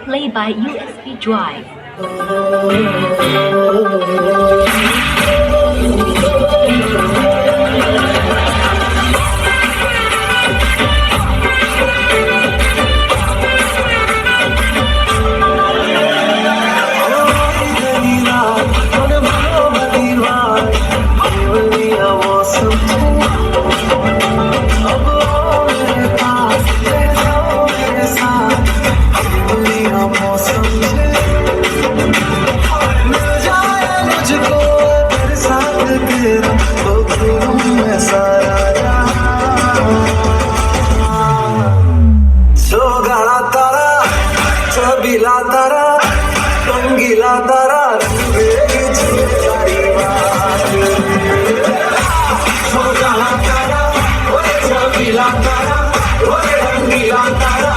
Play by USB drive. रंगीला तारा रंगीला तारा रंगीला तारा रंगीला तारा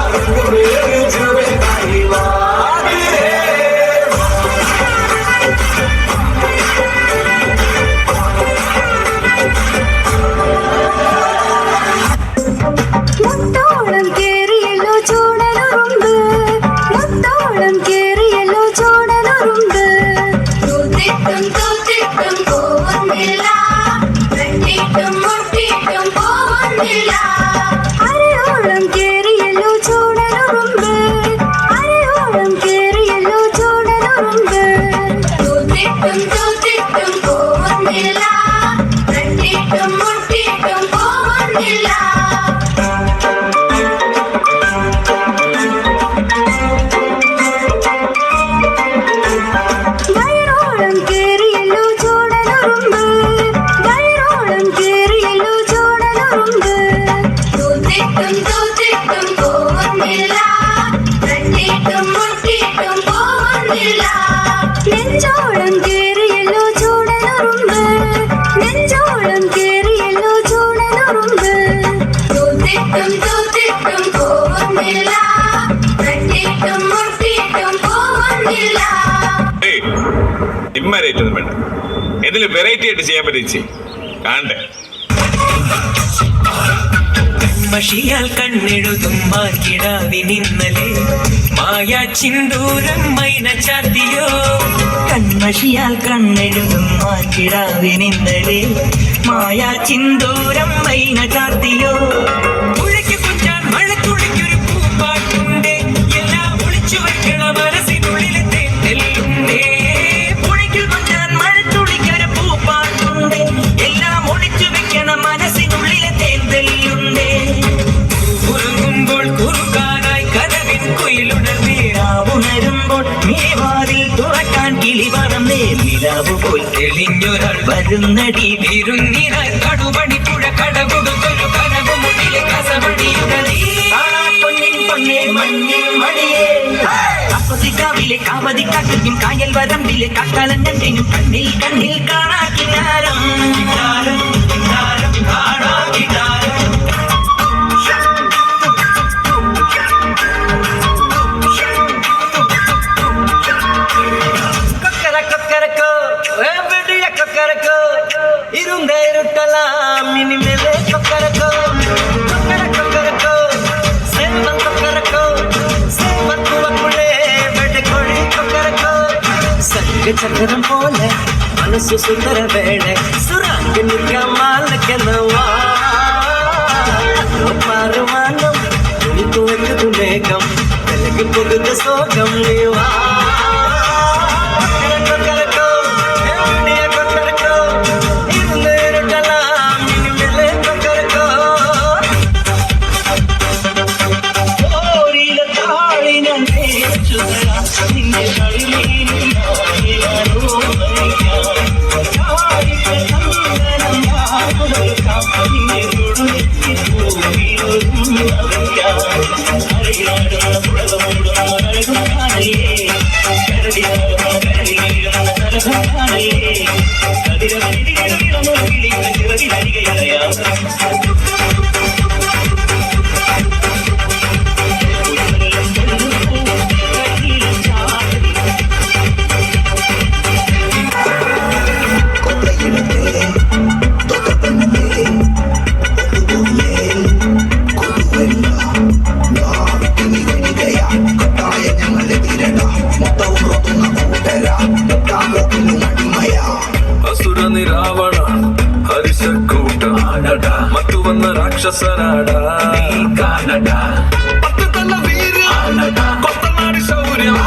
ഇതില് variety ആയിട്ട് ചെയ്യാൻ പറ്റിച്ച് കാണണ്ടേ? മഷിയാൽ കണ്ണെഴുതും മാക്കിടാവിനിന്നലെ മായാ ചിന്തൂരം മൈന ചാത്തിയോ. കൺമഷിയാൽ കണ്ണെഴുതും മാക്കിടാവിനിന്നലെ മായാ ചിന്തൂരം മൈന ചാത്തിയോ. ഉഴയ്ക്ക് കുഞ്ചാൻ മഴത്തുള്ളിക്കൊരു പൂപ്പാട്ടുണ്ട്, എല്ലാം ഒളിച്ചു വയ്ക്കണ മനസ്സിനുള്ളിലെ തേന്നെല്ലുണ്ടേ. എല്ലാം ഒളിച്ചു വെക്കണ മനസ്സിനുള്ളിലെ തേന്തല്ലുണ്ടേ. ഉറങ്ങുമ്പോൾ കുറുകാനായി കനവിൻ കുയിലുണർന്നേരാവുണരുമ്പോൾ മേവാതിൽ തുറക്കാൻ കിളി പറന്നേ. നിലാവ് പോൽ തെളിഞ്ഞൊരാൾ വരുന്നടി വിരുന്നിനായി കടുപണിപ്പുഴ കടകൊടുത്തൊരു കനവ് മുന്നിലെ കസവടിയുടനേ. പൊന്നിൻ പൊന്നേ മഞ്ഞിൽ മണിയേ അപ്പത്തിക്കാവിലെ കാവതി കാട്ടിലും കായൽ വരമ്പിലെ കാക്കാലൻ കണ്ടിനും കണ്ണിൽ കണ്ണിൽ കാണാക്കിനാരം കൊക്കരക്കോ എവിടെയ കൊക്കരക്കോ ഇരുന്തേ ഇരുട്ടലാം ഇനിമേലെ കൊക്കരക്കോ കൊക്കരക്കോ സെൽവൻ കൊക്കരക്കോ സെൽവൻ കുളക്കുളേ വെടിക്കൊഴി കൊക്കരക്കോ. സംഘചക്രം പോലെ മനസ്സു സുന്ദര വേണ സുറാക്ക് നിൽക്കാമാലക്കെന്നവാ മാറുമാനം തുണിക്കു വെച്ചതു മേഘം വിലകി പൊതുക സോകം നീവാ. Yeah. సరాడా కానడా పట్టుదల వీర్యం కొత్త నాడి శౌర్యం